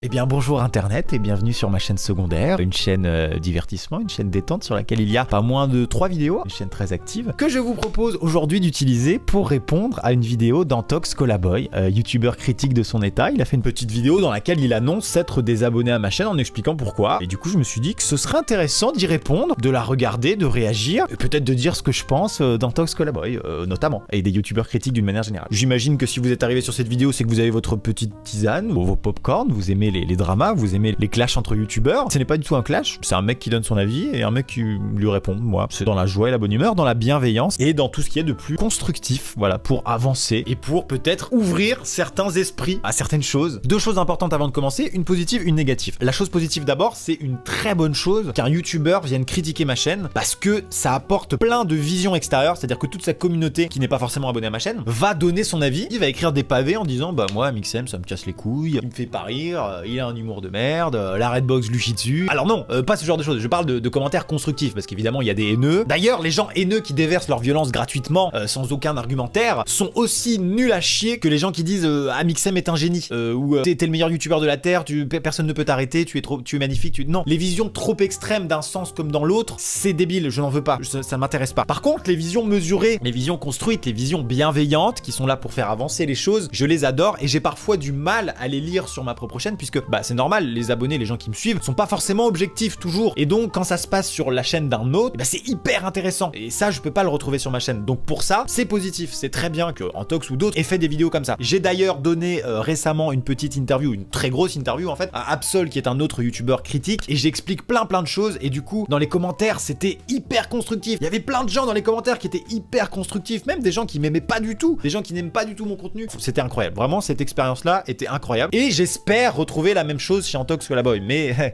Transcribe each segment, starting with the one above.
Eh bien bonjour internet et bienvenue sur ma chaîne secondaire, une chaîne divertissement, une chaîne détente sur laquelle il y a pas moins de 3 vidéos, une chaîne très active, que je vous propose aujourd'hui d'utiliser pour répondre à une vidéo d'Antox Colaboy, youtubeur critique de son état. Il a fait une petite vidéo dans laquelle il annonce s'être désabonné à ma chaîne en expliquant pourquoi. Et du coup je me suis dit que ce serait intéressant d'y répondre, de la regarder, de réagir, et peut-être de dire ce que je pense d'Antox Colaboy, notamment, et des youtubeurs critiques d'une manière générale. J'imagine que si vous êtes arrivé sur cette vidéo, c'est que vous avez votre petite tisane, ou vos popcorn, vous aimez les dramas, vous aimez les clashs entre youtubeurs. Ce n'est pas du tout un clash, c'est un mec qui donne son avis et un mec qui lui répond. Moi, c'est dans la joie et la bonne humeur, dans la bienveillance et dans tout ce qui est de plus constructif, voilà, pour avancer et pour peut-être ouvrir certains esprits à certaines choses. Deux choses importantes avant de commencer, une positive, une négative. La chose positive d'abord, c'est une très bonne chose qu'un youtubeur vienne critiquer ma chaîne parce que ça apporte plein de visions extérieures, c'est-à-dire que toute sa communauté qui n'est pas forcément abonnée à ma chaîne va donner son avis, il va écrire des pavés en disant bah moi Mixem ça me casse les couilles, il me fait pas rire, il a un humour de merde, la Redbox lui chie dessus. Alors non, pas ce genre de choses, je parle de commentaires constructifs, parce qu'évidemment il y a des haineux. D'ailleurs, les gens haineux qui déversent leur violence gratuitement, sans aucun argumentaire, sont aussi nuls à chier que les gens qui disent ah Mixem est un génie, ou t'es le meilleur youtubeur de la terre, personne ne peut t'arrêter, tu es magnifique, Non, les visions trop extrêmes d'un sens comme dans l'autre, c'est débile, je n'en veux pas, ça m'intéresse pas. Par contre, les visions mesurées, les visions construites, les visions bienveillantes, qui sont là pour faire avancer les choses, je les adore, et j'ai parfois du mal à les lire sur ma propre chaîne, puisque bah c'est normal, les abonnés, les gens qui me suivent, sont pas forcément objectifs toujours. Et donc, quand ça se passe sur la chaîne d'un autre, bah, c'est hyper intéressant. Et ça, je peux pas le retrouver sur ma chaîne. Donc pour ça, c'est positif. C'est très bien que Antox ou d'autres aient fait des vidéos comme ça. J'ai d'ailleurs donné récemment une petite interview, une très grosse interview en fait, à Absol, qui est un autre youtubeur critique, et j'explique plein de choses. Et du coup, dans les commentaires, c'était hyper constructif. Il y avait plein de gens dans les commentaires qui étaient hyper constructifs, même des gens qui m'aimaient pas du tout, des gens qui n'aiment pas du tout mon contenu. C'était incroyable. Vraiment, cette expérience-là était incroyable. Et j'espère retrouver la même chose chez Antox Colaboy. Mais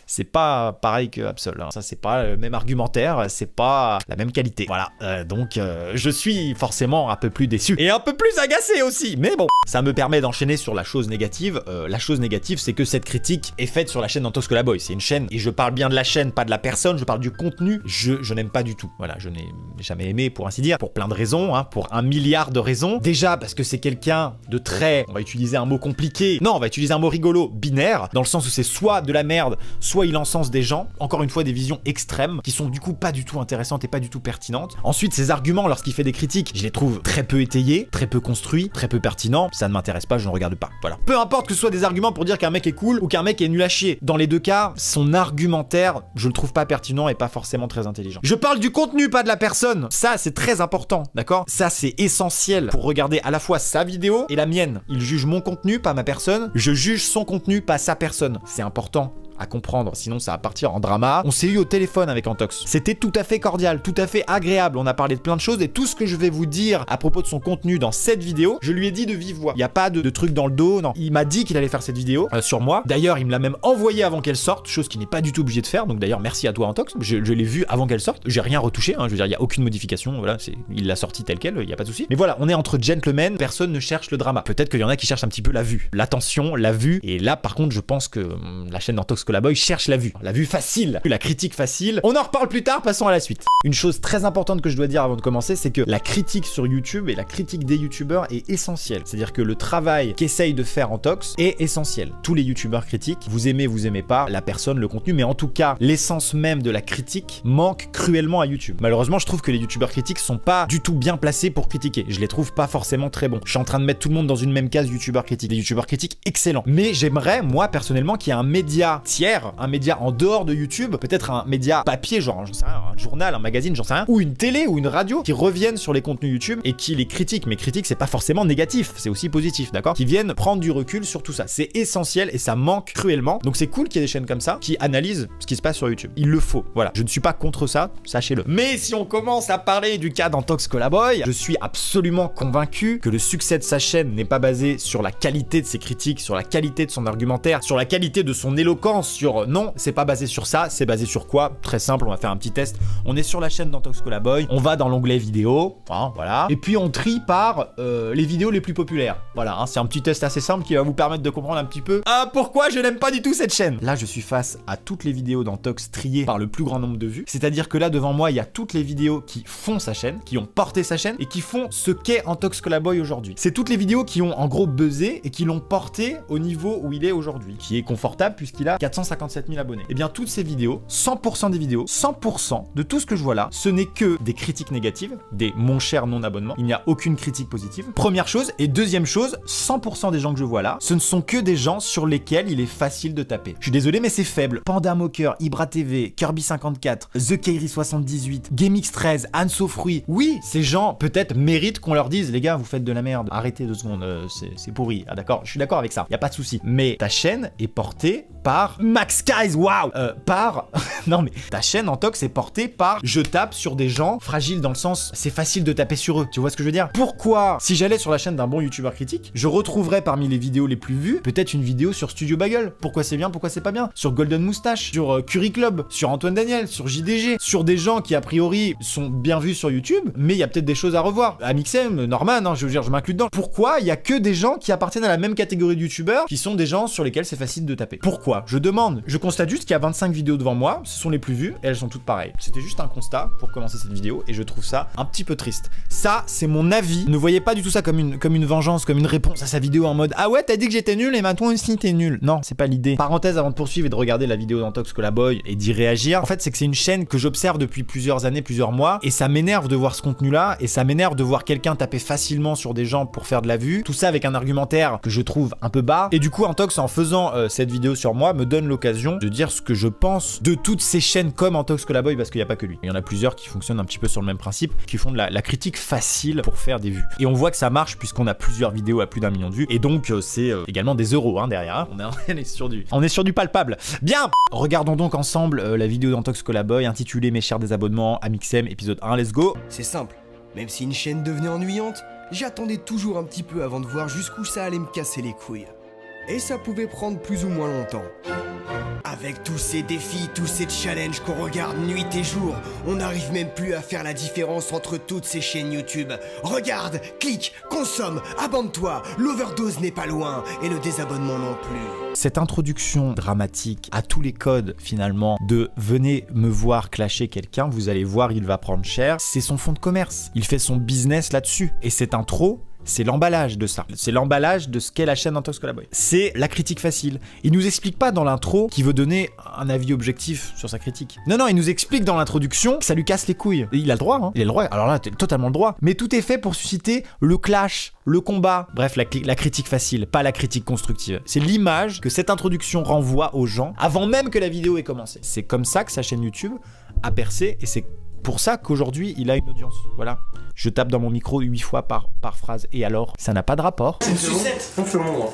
c'est pas pareil que Absol, hein. Ça c'est pas le même argumentaire, c'est pas la même qualité. Voilà, donc je suis forcément un peu plus déçu et un peu plus agacé aussi. Mais bon, ça me permet d'enchaîner sur la chose négative. La chose négative, c'est que cette critique est faite sur la chaîne d'Antox Colaboy. C'est une chaîne, et je parle bien de la chaîne, pas de la personne, je parle du contenu. Je n'aime pas du tout. Voilà, je n'ai jamais aimé, pour ainsi dire, pour plein de raisons, hein, pour 1 milliard de raisons. Déjà parce que c'est quelqu'un de très, on va utiliser un mot compliqué, non, on va utiliser un mot rigolo, binaire, dans le sens où c'est soit de la merde, soit il encense des gens, encore une fois des visions extrêmes, qui sont du coup pas du tout intéressantes et pas du tout pertinentes. Ensuite, ses arguments lorsqu'il fait des critiques, je les trouve très peu étayés, très peu construits, très peu pertinents, ça ne m'intéresse pas, je ne regarde pas, voilà. Peu importe que ce soit des arguments pour dire qu'un mec est cool ou qu'un mec est nul à chier, dans les deux cas, son argumentaire, je le trouve pas pertinent et pas forcément très intelligent. Je parle du contenu, pas de la personne, ça c'est très important, d'accord? Ça c'est essentiel pour regarder à la fois sa vidéo et la mienne. Il juge mon contenu, pas ma personne, je juge son contenu, pas sa personne. C'est important à comprendre, sinon ça va partir en drama. On s'est eu au téléphone avec Antox. C'était tout à fait cordial, tout à fait agréable. On a parlé de plein de choses et tout ce que je vais vous dire à propos de son contenu dans cette vidéo, je lui ai dit de vive voix. Il n'y a pas de truc dans le dos, non. Il m'a dit qu'il allait faire cette vidéo sur moi. D'ailleurs, il me l'a même envoyé avant qu'elle sorte, chose qu'il n'est pas du tout obligé de faire. Donc d'ailleurs, merci à toi Antox. Je l'ai vu avant qu'elle sorte. J'ai rien retouché, hein. Je veux dire, il n'y a aucune modification. Voilà, il l'a sorti tel quel, il n'y a pas de souci. Mais voilà, on est entre gentlemen, personne ne cherche le drama. Peut-être qu'il y en a qui cherchent un petit peu la vue, l'attention, la vue. Et là, par contre, je pense que la chaîne d'Antox Colaboy cherche la vue facile, la critique facile. On en reparle plus tard, passons à la suite. Une chose très importante que je dois dire avant de commencer, c'est que la critique sur YouTube et la critique des youtubeurs est essentielle. C'est-à-dire que le travail qu'essaye de faire Antox est essentiel. Tous les youtubeurs critiquent, vous aimez pas, la personne, le contenu, mais en tout cas, l'essence même de la critique manque cruellement à YouTube. Malheureusement, je trouve que les youtubeurs critiques sont pas du tout bien placés pour critiquer. Je les trouve pas forcément très bons. Je suis en train de mettre tout le monde dans une même case youtubeurs critiques. Des youtubeurs critiques excellents. Mais j'aimerais, moi, personnellement, qu'il y ait un média tiers, un média en dehors de YouTube, peut-être un média papier, genre, j'en sais rien, un journal, un magazine, j'en sais rien, ou une télé ou une radio qui reviennent sur les contenus YouTube et qui les critiquent. Mais critique, c'est pas forcément négatif, c'est aussi positif, d'accord? Qui viennent prendre du recul sur tout ça. C'est essentiel et ça manque cruellement. Donc c'est cool qu'il y ait des chaînes comme ça qui analysent ce qui se passe sur YouTube. Il le faut. Voilà. Je ne suis pas contre ça, sachez-le. Mais si on commence à parler du cas d'Antox Colaboy, je suis absolument convaincu que le succès de sa chaîne n'est pas basé sur la qualité de ses critiques, sur la qualité de son argumentaire, sur la qualité de son éloquence, commence sur non, c'est pas basé sur ça, c'est basé sur quoi? Très simple, on va faire un petit test. On est sur la chaîne d'Antox Colaboy, on va dans l'onglet vidéo, hein, voilà, et puis on trie par les vidéos les plus populaires. Voilà, hein, c'est un petit test assez simple qui va vous permettre de comprendre un petit peu pourquoi je n'aime pas du tout cette chaîne. Là, je suis face à toutes les vidéos d'Antox triées par le plus grand nombre de vues, c'est-à-dire que là, devant moi, il y a toutes les vidéos qui font sa chaîne, qui ont porté sa chaîne et qui font ce qu'est Antox Colaboy aujourd'hui. C'est toutes les vidéos qui ont en gros buzzé et qui l'ont porté au niveau où il est aujourd'hui, qui est confortable puisqu'il a 457 000 abonnés. Et bien toutes ces vidéos, 100% des vidéos, 100% de tout ce que je vois là, ce n'est que des critiques négatives, des mon cher non-abonnement. Il n'y a aucune critique positive. Première chose. Et deuxième chose, 100% des gens que je vois là, ce ne sont que des gens sur lesquels il est facile de taper. Je suis désolé mais c'est faible. Panda Mocker, Ibra TV, Kirby54, The Kairi78, GameX13, Anso Fruit. Oui, ces gens peut-être méritent qu'on leur dise les gars, vous faites de la merde. Arrêtez 2 secondes, c'est pourri. Ah d'accord, je suis d'accord avec ça. Y a pas de souci. Mais ta chaîne est portée par Max Skies, waouh, par non mais ta chaîne Antox est portée par je tape sur des gens fragiles dans le sens c'est facile de taper sur eux. Tu vois ce que je veux dire? Pourquoi si j'allais sur la chaîne d'un bon youtubeur critique, je retrouverais parmi les vidéos les plus vues peut-être une vidéo sur Studio Bagel. Pourquoi c'est bien, pourquoi c'est pas bien? Sur Golden Moustache, sur Curry Club, sur Antoine Daniel, sur JDG, sur des gens qui a priori sont bien vus sur YouTube, mais il y a peut-être des choses à revoir. Amixem, Norman, hein, je veux dire, je m'inclus dedans. Pourquoi il y a que des gens qui appartiennent à la même catégorie de youtubeurs qui sont des gens sur lesquels c'est facile de taper? Pourquoi? Je demande. Je constate juste qu'il y a 25 vidéos devant moi, ce sont les plus vues et elles sont toutes pareilles. C'était juste un constat pour commencer cette vidéo et je trouve ça un petit peu triste. Ça, c'est mon avis. Ne voyez pas du tout ça comme une vengeance, comme une réponse à sa vidéo en mode ah ouais, t'as dit que j'étais nul et maintenant aussi t'es nul. Non, c'est pas l'idée. Parenthèse avant de poursuivre et de regarder la vidéo d'Antox Colaboy et d'y réagir. En fait, c'est que c'est une chaîne que j'observe depuis plusieurs années, plusieurs mois et ça m'énerve de voir ce contenu-là et ça m'énerve de voir quelqu'un taper facilement sur des gens pour faire de la vue. Tout ça avec un argumentaire que je trouve un peu bas. Et du coup, Antox, en faisant cette vidéo sur moi, me donne l'occasion de dire ce que je pense de toutes ces chaînes comme Antox Colaboy parce qu'il n'y a pas que lui. Il y en a plusieurs qui fonctionnent un petit peu sur le même principe, qui font de la critique facile pour faire des vues. Et on voit que ça marche puisqu'on a plusieurs vidéos à plus d'1 million de vues et donc c'est également des euros hein, derrière. On est sur du palpable. Bien. Regardons donc ensemble la vidéo d'Antox Colaboy intitulée Mes chers désabonnements, Amixem, épisode 1, let's go. C'est simple, même si une chaîne devenait ennuyante, j'attendais toujours un petit peu avant de voir jusqu'où ça allait me casser les couilles. Et ça pouvait prendre plus ou moins longtemps. Avec tous ces défis, tous ces challenges qu'on regarde nuit et jour, on n'arrive même plus à faire la différence entre toutes ces chaînes YouTube. Regarde, clique, consomme, abonne-toi, l'overdose n'est pas loin, et le désabonnement non plus. Cette introduction dramatique à tous les codes finalement de venez me voir clasher quelqu'un, vous allez voir il va prendre cher, c'est son fonds de commerce. Il fait son business là-dessus. Et cette intro, c'est l'emballage de ça. C'est l'emballage de ce qu'est la chaîne d'Antox Colaboy. C'est la critique facile. Il nous explique pas dans l'intro qu'il veut donner un avis objectif sur sa critique. Non, non, il nous explique dans l'introduction que ça lui casse les couilles. Et il a le droit, hein. Il a le droit. Alors là, t'as totalement le droit. Mais tout est fait pour susciter le clash, le combat. Bref, la critique facile, pas la critique constructive. C'est l'image que cette introduction renvoie aux gens avant même que la vidéo ait commencé. C'est comme ça que sa chaîne YouTube a percé et c'est pour ça qu'aujourd'hui, il a une audience. Voilà. Je tape dans mon micro 8 fois par phrase. Et alors, ça n'a pas de rapport. C'est une sucette. On fait mon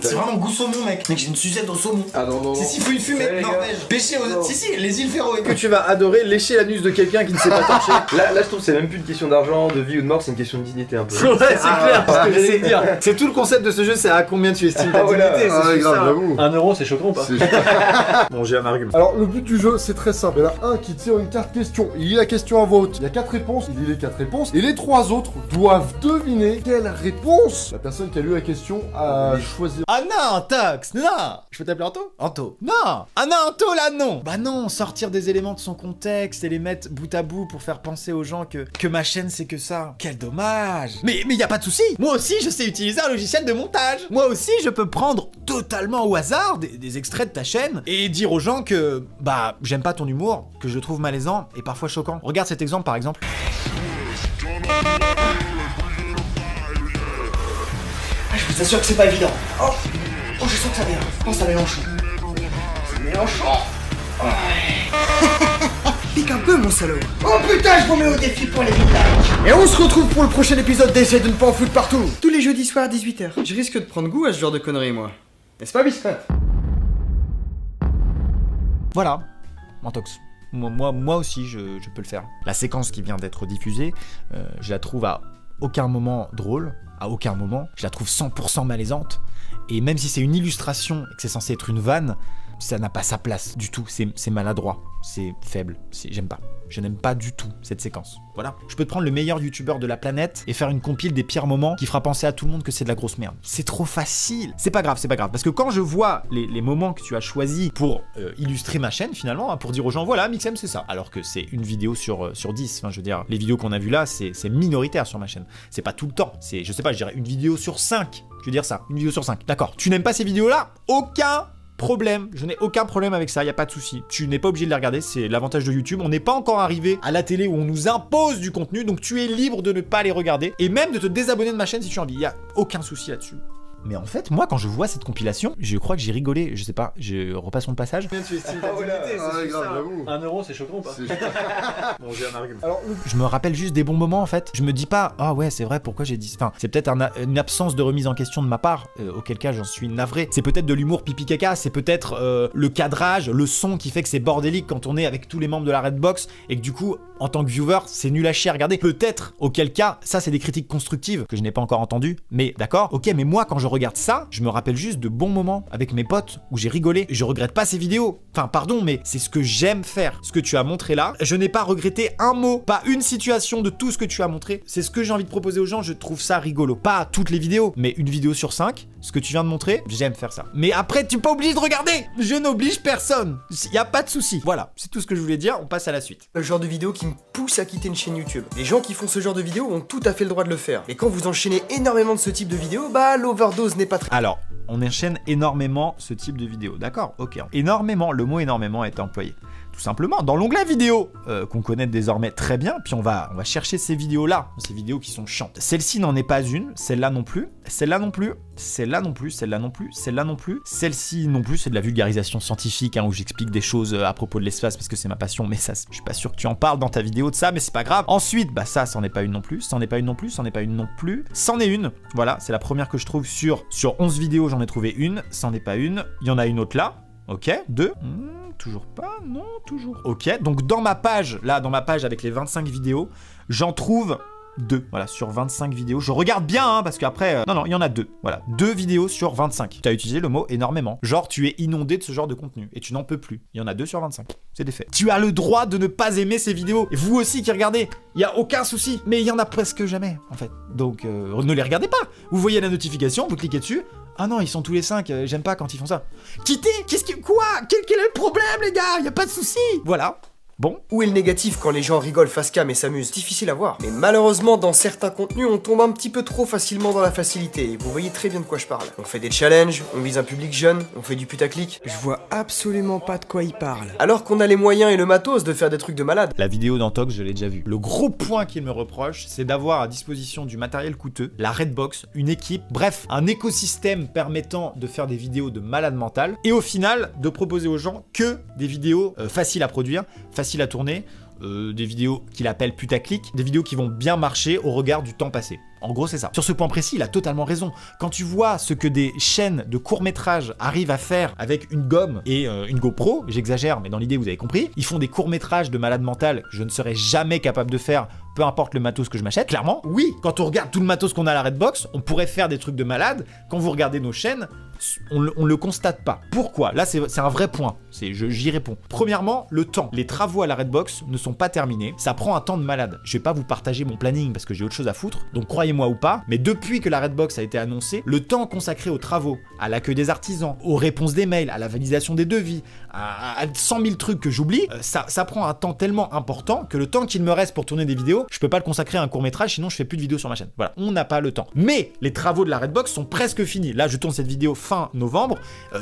C'est vraiment goût saumon, mec. Mec, j'ai une sucette au saumon. Ah non, non, non. C'est une fumée. Norvège. Pêcher aux... Si, les îles Féroé. Que tu vas adorer lécher l'anus de quelqu'un qui ne sait pas torcher. Là, je trouve que c'est même plus une question d'argent, de vie ou de mort, c'est une question de dignité un peu. Ouais, c'est clair. Parce que j'allais dire. C'est tout le concept de ce jeu, c'est à combien tu estimes ta dignité. C'est grave, j'avoue. 1 euro, c'est choquant ou pas? Bon, j'ai un argument. Alors le but du jeu c'est très simple, il y en a un qui tire une carte question, il lit la question à voix haute, il y a 4 réponses, il lit les 4 réponses, et les 3 autres doivent deviner quelle réponse la personne qui a lu la question a choisi. Ah non, Antox, non. Je peux t'appeler Anto? Anto. Non. Ah non, Anto là non. Bah non, sortir des éléments de son contexte et les mettre bout à bout pour faire penser aux gens que ma chaîne c'est que ça. Quel dommage. Mais y a pas de souci. Moi aussi je sais utiliser un logiciel de montage. Moi aussi je peux prendre totalement au hasard des extraits de ta chaîne et dire aux gens que bah j'aime pas ton humour, que je le trouve malaisant et parfois choquant. Regarde cet exemple par exemple. Ah, je vous assure que c'est pas évident. Oh, je sens que ça vient. Oh, ça Mélenchon. C'est Mélenchon. Pique un peu mon salaud. Oh putain, je vous mets au défi pour les vidages. Et on se retrouve pour le prochain épisode d'Essayer de ne pas en foutre partout. Tous les jeudis soirs à 18h. Je risque de prendre goût à ce genre de conneries moi. N'est-ce pas Biscotte? Voilà, Antox. Moi aussi, je peux le faire. La séquence qui vient d'être diffusée, je la trouve à aucun moment drôle, à aucun moment. Je la trouve 100% malaisante. Et même si c'est une illustration et que c'est censé être une vanne, Ça n'a pas sa place du tout, c'est maladroit, c'est faible, j'aime pas. Je n'aime pas du tout cette séquence. Voilà. Je peux te prendre le meilleur youtubeur de la planète et faire une compile des pires moments qui fera penser à tout le monde que c'est de la grosse merde. C'est trop facile. C'est pas grave. Parce que quand je vois les moments que tu as choisis pour illustrer ma chaîne finalement, hein, pour dire aux gens voilà, Mixem c'est ça. Alors que c'est une vidéo sur 10. Enfin, je veux dire, les vidéos qu'on a vues là, c'est minoritaire sur ma chaîne. C'est pas tout le temps. C'est, je sais pas, je dirais une vidéo sur 5. Je veux dire ça. Une vidéo sur 5. D'accord. Tu n'aimes pas ces vidéos-là? Aucun problème, je n'ai aucun problème avec ça, y a pas de souci. Tu n'es pas obligé de les regarder, c'est l'avantage de YouTube. On n'est pas encore arrivé à la télé où on nous impose du contenu, donc tu es libre de ne pas les regarder et même de te désabonner de ma chaîne si tu as envie. Y a aucun souci là-dessus. Mais en fait, moi, quand je vois cette compilation, je crois que j'ai rigolé. Je sais pas, je repasse mon passage. Tu estimes ta dignité, c'est grave, j'avoue. 1 euro, c'est choquant ou pas? Bon, j'ai un argument. Alors, Je me rappelle juste des bons moments en fait. Je me dis pas, ah ouais, c'est vrai, pourquoi j'ai dit. Enfin, c'est peut-être une absence de remise en question de ma part, auquel cas j'en suis navré. C'est peut-être de l'humour pipi caca, c'est peut-être le cadrage, le son qui fait que c'est bordélique quand on est avec tous les membres de la Redbox et que du coup, en tant que viewer, c'est nul à chier à regarder. Peut-être, auquel cas, ça c'est des critiques constructives que je n'ai pas encore entendues. Mais d'accord, ok, mais moi quand je regarde ça, je me rappelle juste de bons moments avec mes potes où j'ai rigolé. Je regrette pas ces vidéos. Enfin, pardon, mais c'est ce que j'aime faire. Ce que tu as montré là, je n'ai pas regretté un mot, pas une situation de tout ce que tu as montré. C'est ce que j'ai envie de proposer aux gens, je trouve ça rigolo. Pas toutes les vidéos, mais une vidéo sur 5, ce que tu viens de montrer, j'aime faire ça. Mais après, tu n'es pas obligé de regarder. Je n'oblige personne. Y a pas de souci. Voilà, c'est tout ce que je voulais dire, on passe à la suite. Le genre de vidéo qui me pousse à quitter une chaîne YouTube. Les gens qui font ce genre de vidéos ont tout à fait le droit de le faire. Et quand vous enchaînez énormément de ce type de vidéos, bah l'overdose n'est pas très... Alors, on enchaîne énormément ce type de vidéo, d'accord? Ok. Énormément, le mot énormément est employé. Tout simplement, dans l'onglet vidéo, qu'on connaît désormais très bien, puis on va chercher ces vidéos-là, ces vidéos qui sont chiantes. Celle-ci n'en est pas une, celle-là non plus, celle-là non plus, celle-là non plus, celle-là non plus, celle-là non plus, celle-ci non plus, c'est de la vulgarisation scientifique, hein, où j'explique des choses à propos de l'espace, parce que c'est ma passion, mais ça, je suis pas sûr que tu en parles dans ta vidéo de ça, mais c'est pas grave. Ensuite, bah ça, c'en est pas une non plus, c'en est pas une non plus, c'en est pas une non plus, c'en est une, voilà, c'est la première que je trouve sur 11 vidéos, j'en ai trouvé une, c'en est pas une, il y en a une autre là, ok, 2, toujours pas, non, toujours. Ok, donc dans ma page, là, dans ma page avec les 25 vidéos, j'en trouve 2. Voilà, sur 25 vidéos. Je regarde bien, hein, parce qu'après... non, il y en a 2. Voilà, 2 vidéos sur 25. Tu as utilisé le mot énormément. Genre, tu es inondé de ce genre de contenu et tu n'en peux plus. Il y en a 2 sur 25. C'est des faits. Tu as le droit de ne pas aimer ces vidéos. Et vous aussi qui regardez, il n'y a aucun souci. Mais il y en a presque jamais, en fait. Donc, ne les regardez pas. Vous voyez la notification, vous cliquez dessus. Ah non, ils sont tous les 5, j'aime pas quand ils font ça. Quittez, quoi quel est le problème, les gars? Y a pas de souci. Voilà. Bon. Où est le négatif quand les gens rigolent face cam et s'amusent? Difficile à voir. Mais malheureusement, dans certains contenus, on tombe un petit peu trop facilement dans la facilité. Et vous voyez très bien de quoi je parle. On fait des challenges, on vise un public jeune, on fait du putaclic. Je vois absolument pas de quoi il parle. Alors qu'on a les moyens et le matos de faire des trucs de malade. La vidéo d'Antox, je l'ai déjà vue. Le gros point qu'il me reproche, c'est d'avoir à disposition du matériel coûteux, la Redbox, une équipe, bref, un écosystème permettant de faire des vidéos de malade mental, et au final, de proposer aux gens que des vidéos faciles à produire, faciles à tourner, des vidéos qu'il appelle putaclic, des vidéos qui vont bien marcher au regard du temps passé. En gros, c'est ça. Sur ce point précis, il a totalement raison. Quand tu vois ce que des chaînes de courts-métrages arrivent à faire avec une gomme et une GoPro, j'exagère, mais dans l'idée, vous avez compris, ils font des courts-métrages de malade mental que je ne serais jamais capable de faire, peu importe le matos que je m'achète. Clairement, oui, quand on regarde tout le matos qu'on a à la Redbox, on pourrait faire des trucs de malade. Quand vous regardez nos chaînes, on le constate pas. Pourquoi? Là, c'est un vrai point. J'y réponds. Premièrement, le temps. Les travaux à la Redbox ne sont pas terminés. Ça prend un temps de malade. Je vais pas vous partager mon planning parce que j'ai autre chose à foutre. Donc croyez-moi ou pas, mais depuis que la Redbox a été annoncée, le temps consacré aux travaux, à l'accueil des artisans, aux réponses des mails, à la validation des devis, à 100 000 trucs que j'oublie, ça prend un temps tellement important que le temps qu'il me reste pour tourner des vidéos, je peux pas le consacrer à un court-métrage, sinon je fais plus de vidéos sur ma chaîne. Voilà, on n'a pas le temps. Mais les travaux de la Redbox sont presque finis. Là, je tourne cette vidéo fin novembre.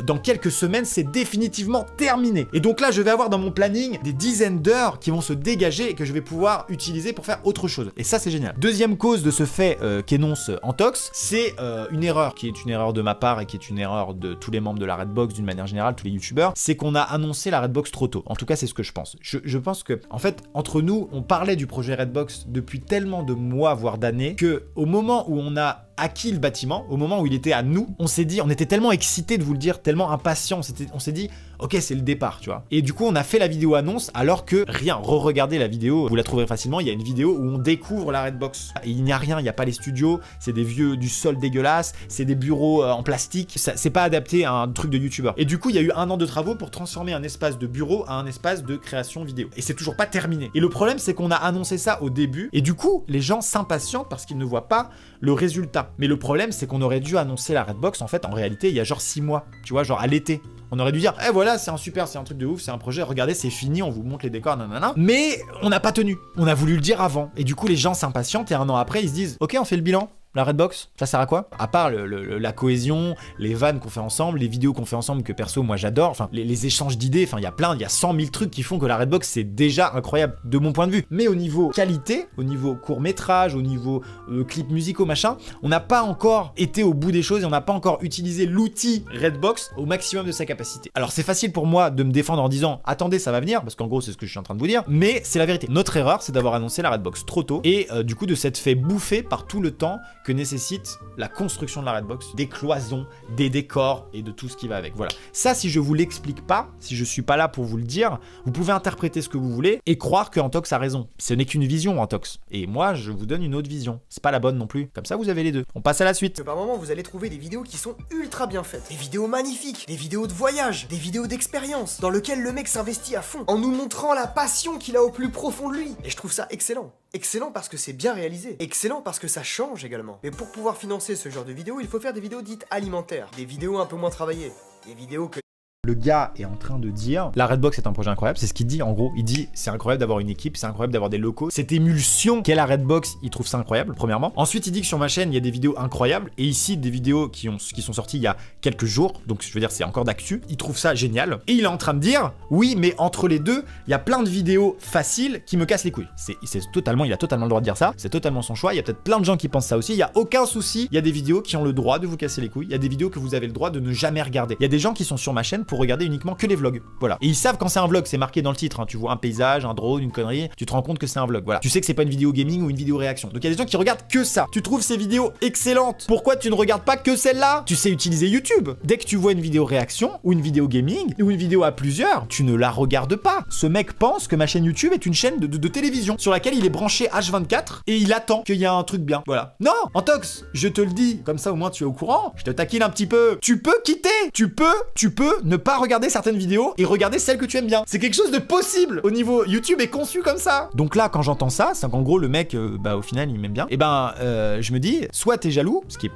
Dans quelques semaines, c'est définitivement terminé. Et donc là, je vais avoir dans mon planning des dizaines d'heures qui vont se dégager et que je vais pouvoir utiliser pour faire autre chose. Et ça, c'est génial. Deuxième cause de ce fait qu'énonce Antox, c'est une erreur qui est une erreur de ma part et qui est une erreur de tous les membres de la Redbox d'une manière générale, tous les youtubeurs, c'est qu'on a annoncé la Redbox trop tôt. En tout cas, c'est ce que je pense. Je pense que, en fait, entre nous, on parlait du projet Redbox depuis tellement de mois, voire d'années, que au moment où on a acquis le bâtiment, au moment où il était à nous, on s'est dit, on était tellement excités de vous le dire, tellement impatients, on s'est dit, ok, c'est le départ, tu vois. Et du coup, on a fait la vidéo annonce alors que rien, re-regardez la vidéo, vous la trouverez facilement, il y a une vidéo où on découvre la Redbox. Et il n'y a rien, il n'y a pas les studios, c'est du sol dégueulasse, c'est des bureaux en plastique, c'est pas adapté à un truc de youtubeur. Et du coup, il y a eu 1 an de travaux pour transformer un espace de bureau à un espace de création vidéo. Et c'est toujours pas terminé. Et le problème, c'est qu'on a annoncé ça au début, et du coup, les gens s'impatientent parce qu'ils ne voient pas le résultat. Mais le problème, c'est qu'on aurait dû annoncer la Redbox, en fait, en réalité, il y a genre 6 mois, tu vois, genre à l'été. On aurait dû dire, eh voilà, c'est un truc de ouf, c'est un projet, regardez, c'est fini, on vous montre les décors, nanana. Mais on n'a pas tenu. On a voulu le dire avant. Et du coup, les gens s'impatientent et 1 an après, ils se disent, ok, on fait le bilan. La Redbox, ça sert à quoi? À part la cohésion, les vannes qu'on fait ensemble, les vidéos qu'on fait ensemble que perso moi j'adore, enfin les échanges d'idées, enfin il y a 100 000 trucs qui font que la Redbox c'est déjà incroyable de mon point de vue. Mais au niveau qualité, au niveau court-métrage, au niveau clips musicaux machin, on n'a pas encore été au bout des choses et on n'a pas encore utilisé l'outil Redbox au maximum de sa capacité. Alors c'est facile pour moi de me défendre en disant attendez ça va venir, parce qu'en gros c'est ce que je suis en train de vous dire, mais c'est la vérité. Notre erreur c'est d'avoir annoncé la Redbox trop tôt et du coup de s'être fait bouffer par tout le temps que nécessite la construction de la Redbox, des cloisons, des décors et de tout ce qui va avec. Voilà. Ça, si je vous l'explique pas, si je suis pas là pour vous le dire, vous pouvez interpréter ce que vous voulez et croire que Antox a raison. Ce n'est qu'une vision, Antox. Et moi, je vous donne une autre vision. C'est pas la bonne non plus. Comme ça, vous avez les deux. On passe à la suite. Par moment, vous allez trouver des vidéos qui sont ultra bien faites. Des vidéos magnifiques, des vidéos de voyage, des vidéos d'expérience, dans lesquelles le mec s'investit à fond, en nous montrant la passion qu'il a au plus profond de lui. Et je trouve ça excellent. Excellent parce que c'est bien réalisé. Excellent parce que ça change également. Mais pour pouvoir financer ce genre de vidéos, il faut faire des vidéos dites alimentaires. Des vidéos un peu moins travaillées. Des vidéos que... Le gars est en train de dire la Redbox est un projet incroyable, c'est ce qu'il dit en gros. Il dit c'est incroyable d'avoir une équipe, c'est incroyable d'avoir des locaux. Cette émulsion qu'est la Redbox, il trouve ça incroyable, premièrement. Ensuite, il dit que sur ma chaîne, il y a des vidéos incroyables. Et ici, des vidéos qui sont sorties il y a quelques jours. Donc, je veux dire, c'est encore d'actu. Il trouve ça génial. Et il est en train de dire oui, mais entre les deux, il y a plein de vidéos faciles qui me cassent les couilles. Il a totalement le droit de dire ça. C'est totalement son choix. Il y a peut-être plein de gens qui pensent ça aussi. Il y a aucun souci. Il y a des vidéos qui ont le droit de vous casser les couilles. Il y a des vidéos que vous avez le droit de ne jamais regarder. Il y a des gens qui sont sur ma chaîne pour regarder uniquement que les vlogs. Voilà. Et ils savent quand c'est un vlog, c'est marqué dans le titre. Hein. Tu vois un paysage, un drone, une connerie, tu te rends compte que c'est un vlog. Voilà. Tu sais que c'est pas une vidéo gaming ou une vidéo réaction. Donc il y a des gens qui regardent que ça. Tu trouves ces vidéos excellentes. Pourquoi tu ne regardes pas que celle-là? Tu sais utiliser YouTube. Dès que tu vois une vidéo réaction ou une vidéo gaming ou une vidéo à plusieurs, tu ne la regardes pas. Ce mec pense que ma chaîne YouTube est une chaîne de télévision sur laquelle il est branché H24 et il attend qu'il y ait un truc bien. Voilà. Non, Antox, je te le dis. Comme ça au moins tu es au courant. Je te taquine un petit peu. Tu peux quitter. Tu peux ne pas regarder certaines vidéos et regarder celles que tu aimes bien. C'est quelque chose de possible. Au niveau YouTube est conçu comme ça. Donc là, quand j'entends ça, c'est qu'en gros le mec, au final, il m'aime bien. Et je me dis, soit t'es jaloux, ce qui est,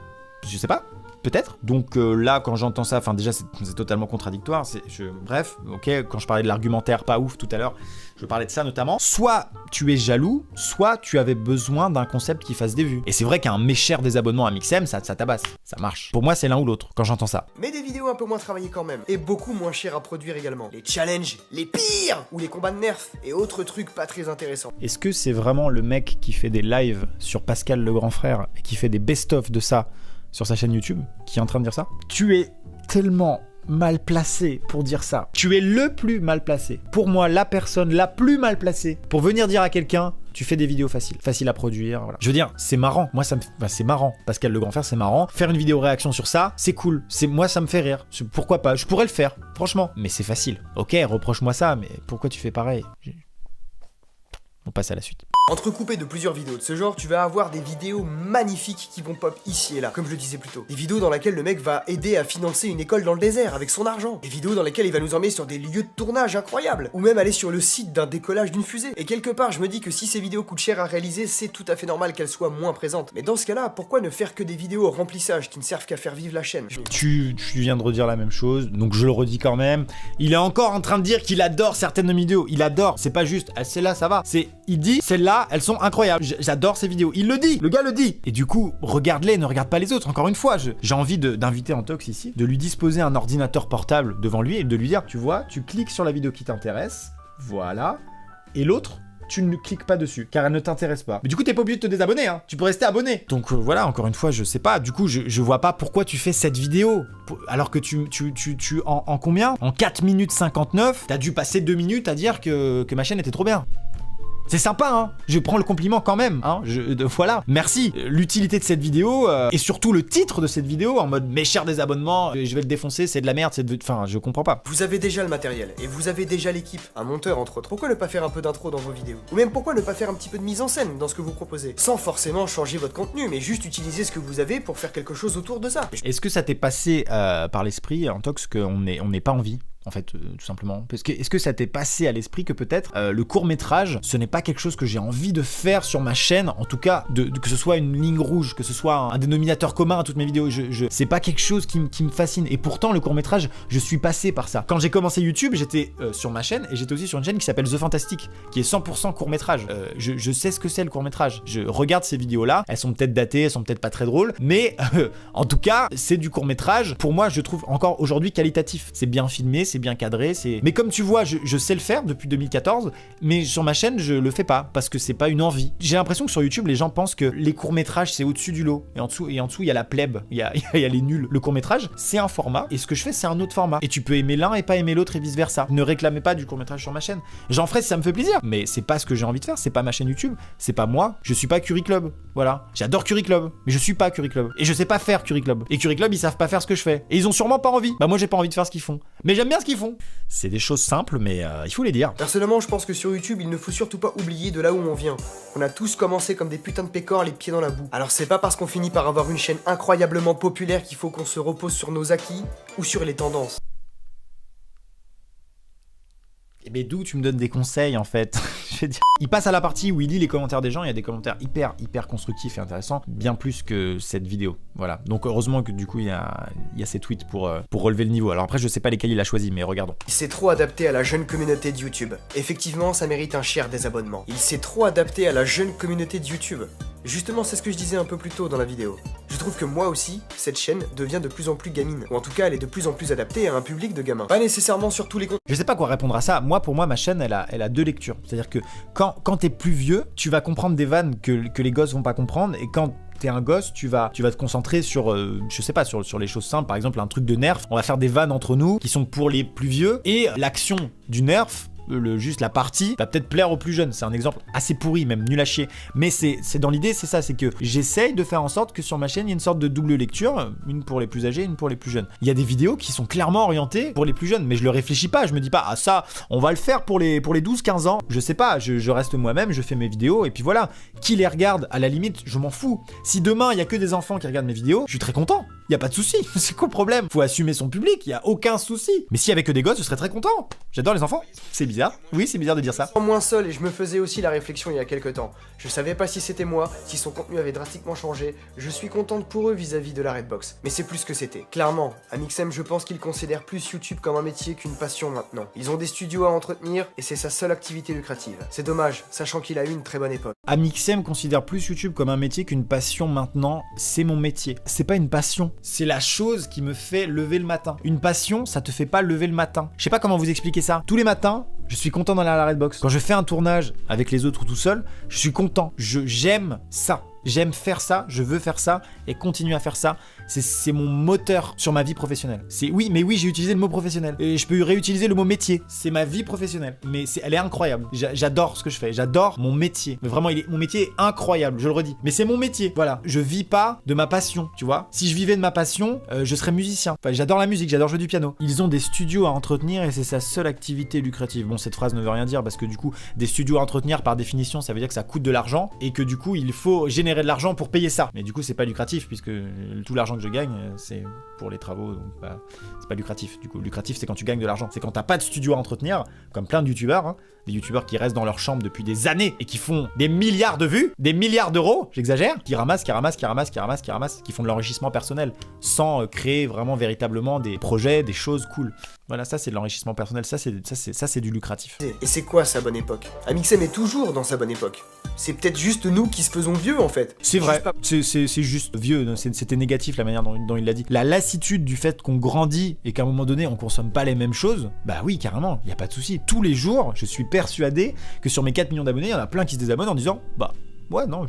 je sais pas. Peut-être. Donc là, quand j'entends ça, enfin déjà c'est totalement contradictoire. Bref, ok, quand je parlais de l'argumentaire pas ouf tout à l'heure, je parlais de ça notamment. Soit tu es jaloux, soit tu avais besoin d'un concept qui fasse des vues. Et c'est vrai qu'un méchère des abonnements à Mixem, ça tabasse. Ça marche. Pour moi, c'est l'un ou l'autre quand j'entends ça. Mais des vidéos un peu moins travaillées quand même. Et beaucoup moins chères à produire également. Les challenges, les pires, ou les combats de nerfs, et autres trucs pas très intéressants. Est-ce que c'est vraiment le mec qui fait des lives sur Pascal le grand frère et qui fait des best-of de ça sur sa chaîne YouTube, qui est en train de dire ça? Tu es tellement mal placé pour dire ça. Tu es le plus mal placé. Pour moi, la personne la plus mal placée pour venir dire à quelqu'un tu fais des vidéos faciles à produire, voilà. Je veux dire, c'est marrant. Moi, c'est marrant. Pascal le grand frère, c'est marrant. Faire une vidéo réaction sur ça, c'est cool. Moi, ça me fait rire. Pourquoi pas? Je pourrais le faire, franchement. Mais c'est facile. Ok, reproche-moi ça, mais pourquoi tu fais pareil? On passe à la suite. Entrecoupé de plusieurs vidéos de ce genre, tu vas avoir des vidéos magnifiques qui vont pop ici et là, comme je le disais plus tôt. Des vidéos dans lesquelles le mec va aider à financer une école dans le désert avec son argent. Des vidéos dans lesquelles il va nous emmener sur des lieux de tournage incroyables. Ou même aller sur le site d'un décollage d'une fusée. Et quelque part, je me dis que si ces vidéos coûtent cher à réaliser, c'est tout à fait normal qu'elles soient moins présentes. Mais dans ce cas-là, pourquoi ne faire que des vidéos au remplissage qui ne servent qu'à faire vivre la chaîne? Tu viens de redire la même chose, donc je le redis quand même. Il est encore en train de dire qu'il adore certaines de mes vidéos. Il adore, c'est pas juste, celle-là ça va. Il dit, celles-là, elles sont incroyables. J'adore ces vidéos. Il le dit, le gars le dit. Et du coup, regarde-les, ne regarde pas les autres. Encore une fois, j'ai envie d'inviter Antox ici, de lui disposer un ordinateur portable devant lui et de lui dire, tu vois, tu cliques sur la vidéo qui t'intéresse, voilà, et l'autre, tu ne cliques pas dessus, car elle ne t'intéresse pas. Mais du coup, t'es pas obligé de te désabonner, hein. Tu peux rester abonné. Donc voilà, encore une fois, je sais pas. Du coup, je vois pas pourquoi tu fais cette vidéo. Alors que en combien? En 4 minutes 59, t'as dû passer 2 minutes à dire que ma chaîne était trop bien. C'est sympa, hein. Je prends le compliment quand même, hein. Voilà, merci. L'utilité de cette vidéo, et surtout le titre de cette vidéo, en mode mes chers désabonnements, je vais le défoncer, c'est de la merde, enfin, je comprends pas. Vous avez déjà le matériel, et vous avez déjà l'équipe, un monteur entre autres. Pourquoi ne pas faire un peu d'intro dans vos vidéos? Ou même pourquoi ne pas faire un petit peu de mise en scène dans ce que vous proposez? Sans forcément changer votre contenu, mais juste utiliser ce que vous avez pour faire quelque chose autour de ça. Est-ce que ça t'est passé par l'esprit, Antox, qu'on n'ait pas envie, en fait, tout simplement? Parce que est-ce que ça t'est passé à l'esprit que peut-être le court-métrage, ce n'est pas quelque chose que j'ai envie de faire sur ma chaîne, en tout cas, que ce soit une ligne rouge, que ce soit un dénominateur commun à toutes mes vidéos, c'est pas quelque chose qui me fascine. Et pourtant, le court-métrage, je suis passé par ça. Quand j'ai commencé YouTube, j'étais sur ma chaîne, et j'étais aussi sur une chaîne qui s'appelle The Fantastic, qui est 100% court-métrage. Je sais ce que c'est le court-métrage. Je regarde ces vidéos-là, elles sont peut-être datées, elles sont peut-être pas très drôles, mais en tout cas, c'est du court-métrage, pour moi, je trouve encore aujourd'hui qualitatif. C'est bien filmé, c'est bien cadré, mais comme tu vois, je sais le faire depuis 2014, mais sur ma chaîne, je le fais pas, parce que c'est pas une envie. J'ai l'impression que sur YouTube, les gens pensent que les courts-métrages, c'est au-dessus du lot, et en dessous, il y a la plèbe, il y a les nuls. Le court-métrage, c'est un format, et ce que je fais, c'est un autre format. Et tu peux aimer l'un et pas aimer l'autre, et vice-versa. Ne réclamez pas du court-métrage sur ma chaîne. J'en ferai si ça me fait plaisir, mais c'est pas ce que j'ai envie de faire, c'est pas ma chaîne YouTube, c'est pas moi, je suis pas Curry Club. Voilà. J'adore Curry Club, mais je suis pas Curry Club. Et je sais pas faire Curry Club. Et Curry Club, ils savent pas faire ce que je fais. Et ils ont sûrement pas envie. Bah moi, j'ai pas envie de faire ce qu'ils font. Mais j'aime bien ce qu'ils font. C'est des choses simples, mais il faut les dire. Personnellement, je pense que sur YouTube, il ne faut surtout pas oublier de là où on vient. On a tous commencé comme des putains de pécores, les pieds dans la boue. Alors c'est pas parce qu'on finit par avoir une chaîne incroyablement populaire qu'il faut qu'on se repose sur nos acquis ou sur les tendances. Mais d'où tu me donnes des conseils en fait? Je vais dire. Il passe à la partie où il lit les commentaires des gens, il y a des commentaires hyper constructifs et intéressants, bien plus que cette vidéo. Voilà. Donc heureusement que du coup il y a ces tweets pour relever le niveau. Alors après je sais pas lesquels il a choisi, mais regardons. Il s'est trop adapté à la jeune communauté de YouTube. Effectivement, ça mérite un cher désabonnement. Il s'est trop adapté à la jeune communauté de YouTube. Justement, c'est ce que je disais un peu plus tôt dans la vidéo. Je trouve que moi aussi, cette chaîne devient de plus en plus gamine. Ou en tout cas, elle est de plus en plus adaptée à un public de gamins. Pas nécessairement sur tous les comptes. Je sais pas quoi répondre à ça. Pour moi, ma chaîne, elle a deux lectures. C'est-à-dire que quand t'es plus vieux, tu vas comprendre des vannes que les gosses vont pas comprendre. Et quand t'es un gosse, tu vas te concentrer sur, je sais pas, sur les choses simples. Par exemple, un truc de nerf. On va faire des vannes entre nous qui sont pour les plus vieux. Et l'action du nerf, juste la partie va peut-être plaire aux plus jeunes. C'est un exemple assez pourri, même nul à chier, mais c'est dans l'idée, c'est ça, c'est que j'essaye de faire en sorte que sur ma chaîne il y ait une sorte de double lecture, une pour les plus âgés, une pour les plus jeunes. Il y a des vidéos qui sont clairement orientées pour les plus jeunes, mais je le réfléchis pas, je me dis pas ah ça on va le faire pour les 12-15 ans, je sais pas, je reste moi-même, je fais mes vidéos et puis voilà, qui les regarde à la limite, je m'en fous. Si demain il y a que des enfants qui regardent mes vidéos, je suis très content. Il y a pas de souci, c'est quoi le problème? Faut assumer son public, il y a aucun souci. Mais s'il y avait que des gosses, je serais très content. J'adore les enfants. C'est bizarre. Oui, c'est bizarre de dire ça. Moins seul, et je me faisais aussi la réflexion il y a quelques temps. Je savais pas si c'était moi, si son contenu avait drastiquement changé. Je suis contente pour eux vis-à-vis de la Redbox. Mais c'est plus ce que c'était. Clairement, Amixem, je pense qu'il considère plus YouTube comme un métier qu'une passion maintenant. Ils ont des studios à entretenir et c'est sa seule activité lucrative. C'est dommage, sachant qu'il a eu une très bonne époque. Amixem considère plus YouTube comme un métier qu'une passion maintenant. C'est mon métier. C'est pas une passion. C'est la chose qui me fait lever le matin. Une passion, ça te fait pas lever le matin. Je sais pas comment vous expliquer ça. Tous les matins, je suis content d'aller à la Redbox. Quand je fais un tournage avec les autres ou tout seul, je suis content. J'aime ça. J'aime faire ça, je veux faire ça et continuer à faire ça. C'est mon moteur sur ma vie professionnelle. Oui, j'ai utilisé le mot professionnel. Et je peux réutiliser le mot métier. C'est ma vie professionnelle. Mais elle est incroyable. J'adore ce que je fais. J'adore mon métier. Mais vraiment, mon métier est incroyable, je le redis. Mais c'est mon métier. Voilà. Je vis pas de ma passion, tu vois. Si je vivais de ma passion, je serais musicien. Enfin, j'adore la musique, j'adore jouer du piano. Ils ont des studios à entretenir et c'est sa seule activité lucrative. Bon, cette phrase ne veut rien dire parce que du coup, des studios à entretenir, par définition, ça veut dire que ça coûte de l'argent et que du coup, il faut générer de l'argent pour payer ça. Mais du coup, c'est pas lucratif puisque tout l'argent que je gagne, c'est pour les travaux, donc c'est pas lucratif. Du coup, lucratif, c'est quand tu gagnes de l'argent. C'est quand t'as pas de studio à entretenir, comme plein de youtubeurs, hein, des youtubeurs qui restent dans leur chambre depuis des années et qui font des milliards de vues, des milliards d'euros, j'exagère, qui ramassent, qui font de l'enrichissement personnel sans créer vraiment véritablement des projets, des choses cool. Voilà, ça c'est de l'enrichissement personnel, ça c'est du lucratif. Et c'est quoi sa bonne époque? Amixem est toujours dans sa bonne époque. C'est peut-être juste nous qui se faisons vieux en fait. C'est vrai, c'est juste vieux, c'était négatif la manière dont il l'a dit. La lassitude du fait qu'on grandit et qu'à un moment donné on consomme pas les mêmes choses, bah oui carrément, y a pas de souci. Tous les jours, je suis persuadé que sur mes 4 millions d'abonnés, il y en a plein qui se désabonnent en disant bah ouais non,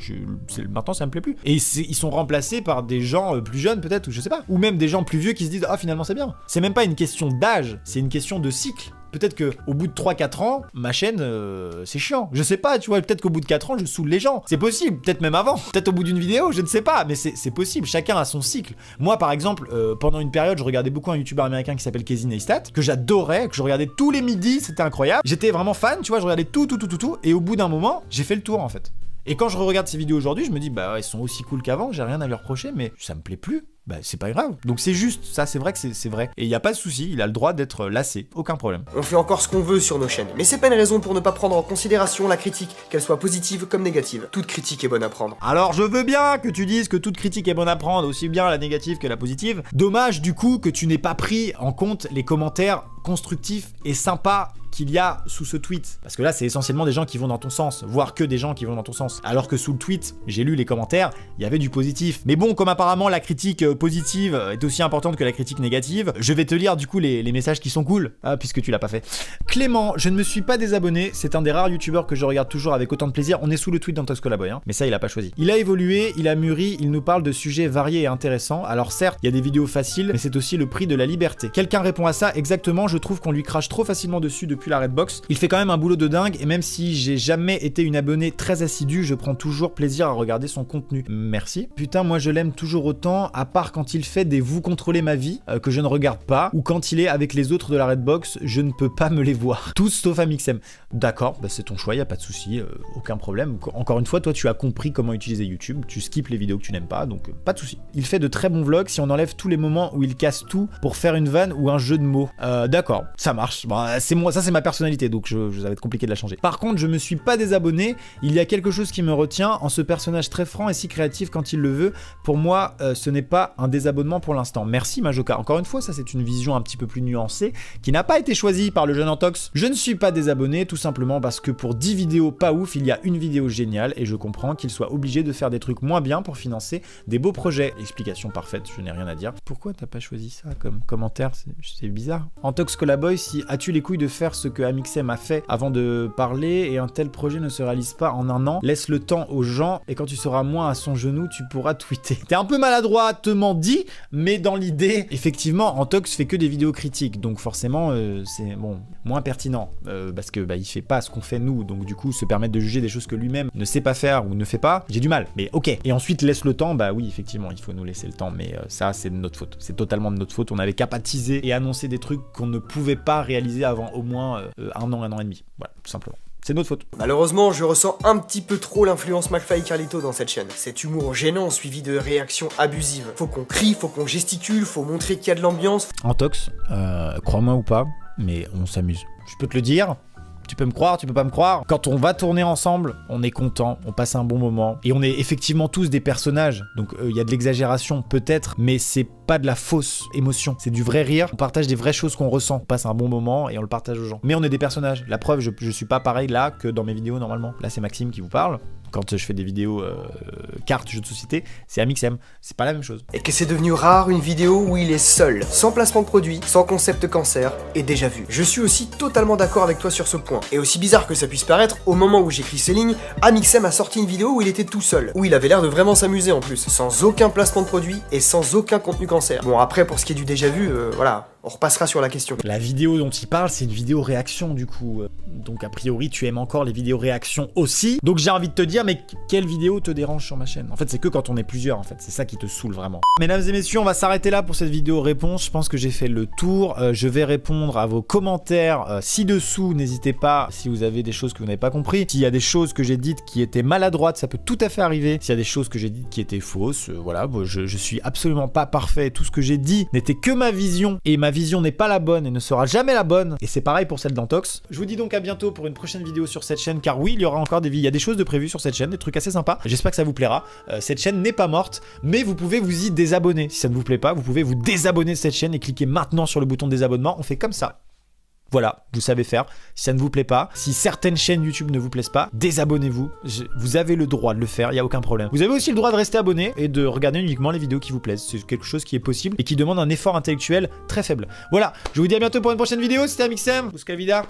maintenant ça me plaît plus. Et ils sont remplacés par des gens plus jeunes peut-être, ou je sais pas. Ou même des gens plus vieux qui se disent ah finalement c'est bien. C'est même pas une question d'âge, c'est une question de cycle. Peut-être que au bout de 3-4 ans, ma chaîne, c'est chiant. Je sais pas, tu vois, peut-être qu'au bout de 4 ans, je saoule les gens. C'est possible, peut-être même avant. Peut-être au bout d'une vidéo, je ne sais pas, mais c'est possible. Chacun a son cycle. Moi, par exemple, pendant une période, je regardais beaucoup un youtubeur américain qui s'appelle Casey Neistat, que j'adorais, que je regardais tous les midis, c'était incroyable. J'étais vraiment fan, tu vois, je regardais tout, et au bout d'un moment, j'ai fait le tour en fait. Et quand je regarde ces vidéos aujourd'hui, je me dis, bah ouais, ils sont aussi cool qu'avant, j'ai rien à lui reprocher, mais ça me plaît plus. Bah c'est pas grave. Donc c'est juste, ça c'est vrai que c'est vrai. Et il y a pas de souci, il a le droit d'être lassé, aucun problème. On fait encore ce qu'on veut sur nos chaînes, mais c'est pas une raison pour ne pas prendre en considération la critique, qu'elle soit positive comme négative. Toute critique est bonne à prendre. Alors je veux bien que tu dises que toute critique est bonne à prendre, aussi bien la négative que la positive. Dommage du coup que tu n'aies pas pris en compte les commentaires constructifs et sympas qu'il y a sous ce tweet. Parce que là, c'est essentiellement des gens qui vont dans ton sens, voire que des gens qui vont dans ton sens. Alors que sous le tweet, j'ai lu les commentaires, il y avait du positif. Mais bon, comme apparemment la critique positive est aussi importante que la critique négative, je vais te lire du coup les messages qui sont cool, puisque tu l'as pas fait. Clément, je ne me suis pas désabonné, c'est un des rares youtubeurs que je regarde toujours avec autant de plaisir. On est sous le tweet d'Antox Colaboy, mais ça il a pas choisi. Il a évolué, il a mûri, il nous parle de sujets variés et intéressants. Alors certes, il y a des vidéos faciles, mais c'est aussi le prix de la liberté. Quelqu'un répond à ça exactement, je trouve qu'on lui crache trop facilement dessus depuis la Redbox. Il fait quand même un boulot de dingue, et même si j'ai jamais été une abonnée très assidue, je prends toujours plaisir à regarder son contenu. Merci. Putain, moi je l'aime toujours autant, à part quand il fait des vous contrôlez ma vie, que je ne regarde pas, ou quand il est avec les autres de la Redbox, je ne peux pas me les voir. Tous sauf Amixem. D'accord, bah c'est ton choix, y a pas de souci, aucun problème. Encore une fois, toi tu as compris comment utiliser YouTube, tu skippes les vidéos que tu n'aimes pas, donc pas de souci. Il fait de très bons vlogs si on enlève tous les moments où il casse tout pour faire une vanne ou un jeu de mots. D'accord, ça marche. Bah, c'est moi, ça c'est ma personnalité, donc ça va être compliqué de la changer. Par contre, je me suis pas désabonné, il y a quelque chose qui me retient en ce personnage très franc et si créatif quand il le veut. Pour moi, ce n'est pas un désabonnement pour l'instant. Merci Majoka. Encore une fois, ça c'est une vision un petit peu plus nuancée qui n'a pas été choisie par le jeune Antox. Je ne suis pas désabonné tout simplement parce que pour 10 vidéos pas ouf, il y a une vidéo géniale et je comprends qu'il soit obligé de faire des trucs moins bien pour financer des beaux projets. Explication parfaite, je n'ai rien à dire. Pourquoi t'as pas choisi ça comme commentaire? C'est bizarre. Antox Colaboy, si as-tu les couilles de faire ce que Amixem a fait avant de parler et un tel projet ne se réalise pas en un an, laisse le temps aux gens et quand tu seras moins à son genou, tu pourras tweeter. T'es un peu maladroitement dit, mais dans l'idée, effectivement, Antox fait que des vidéos critiques, donc forcément, c'est bon, moins pertinent, parce que bah, il fait pas ce qu'on fait nous, donc du coup, se permettre de juger des choses que lui-même ne sait pas faire ou ne fait pas, j'ai du mal, mais ok. Et ensuite, laisse le temps, bah oui, effectivement, il faut nous laisser le temps, mais ça, c'est de notre faute, c'est totalement de notre faute, on avait qu'à pas teaser et annoncer des trucs qu'on ne pouvait pas réaliser avant au moins un an et demi, voilà, tout simplement. C'est notre faute. Malheureusement, je ressens un petit peu trop l'influence McFly et Carlito dans cette chaîne. Cet humour gênant suivi de réactions abusives. Faut qu'on crie, faut qu'on gesticule, faut montrer qu'il y a de l'ambiance. Antox, crois-moi ou pas, mais on s'amuse. Je peux te le dire. Tu peux me croire, tu peux pas me croire. Quand on va tourner ensemble, on est content, on passe un bon moment. Et on est effectivement tous des personnages. Donc il y a de l'exagération peut-être, mais c'est pas de la fausse émotion. C'est du vrai rire. On partage des vraies choses qu'on ressent. On passe un bon moment et on le partage aux gens. Mais on est des personnages. La preuve, je suis pas pareil là que dans mes vidéos normalement. Là c'est Maxime qui vous parle. Quand je fais des vidéos cartes, jeux de société, c'est Amixem. C'est pas la même chose. Et que c'est devenu rare une vidéo où il est seul, sans placement de produit, sans concept cancer, et déjà vu. Je suis aussi totalement d'accord avec toi sur ce point. Et aussi bizarre que ça puisse paraître, au moment où j'écris ces lignes, Amixem a sorti une vidéo où il était tout seul, où il avait l'air de vraiment s'amuser en plus, sans aucun placement de produit et sans aucun contenu cancer. Bon après, pour ce qui est du déjà vu, voilà, on repassera sur la question. La vidéo dont il parle, c'est une vidéo réaction du coup. Donc a priori, tu aimes encore les vidéos réaction aussi. Donc j'ai envie de te dire, mais quelle vidéo te dérange sur ma chaîne? En fait, c'est que quand on est plusieurs, en fait. C'est ça qui te saoule vraiment. Mesdames et messieurs, on va s'arrêter là pour cette vidéo réponse. Je pense que j'ai fait le tour. Je vais répondre à vos commentaires ci-dessous. N'hésitez pas si vous avez des choses que vous n'avez pas compris. S'il y a des choses que j'ai dites qui étaient maladroites, ça peut tout à fait arriver. S'il y a des choses que j'ai dites qui étaient fausses, voilà, je suis absolument pas parfait. Tout ce que j'ai dit n'était que ma vision. Et ma vision n'est pas la bonne et ne sera jamais la bonne. Et c'est pareil pour celle d'Antox. Je vous dis donc à bientôt pour une prochaine vidéo sur cette chaîne. Car oui, il y aura encore il y a des choses de prévues sur cette chaîne, des trucs assez sympas. J'espère que ça vous plaira. Cette chaîne n'est pas morte, mais vous pouvez vous y désabonner. Si ça ne vous plaît pas, vous pouvez vous désabonner de cette chaîne et cliquer maintenant sur le bouton désabonnement. On fait comme ça. Voilà, vous savez faire. Si ça ne vous plaît pas, si certaines chaînes YouTube ne vous plaisent pas, désabonnez-vous. Vous avez le droit de le faire, il n'y a aucun problème. Vous avez aussi le droit de rester abonné et de regarder uniquement les vidéos qui vous plaisent. C'est quelque chose qui est possible et qui demande un effort intellectuel très faible. Voilà, je vous dis à bientôt pour une prochaine vidéo. C'était Amixem, Ouskavida.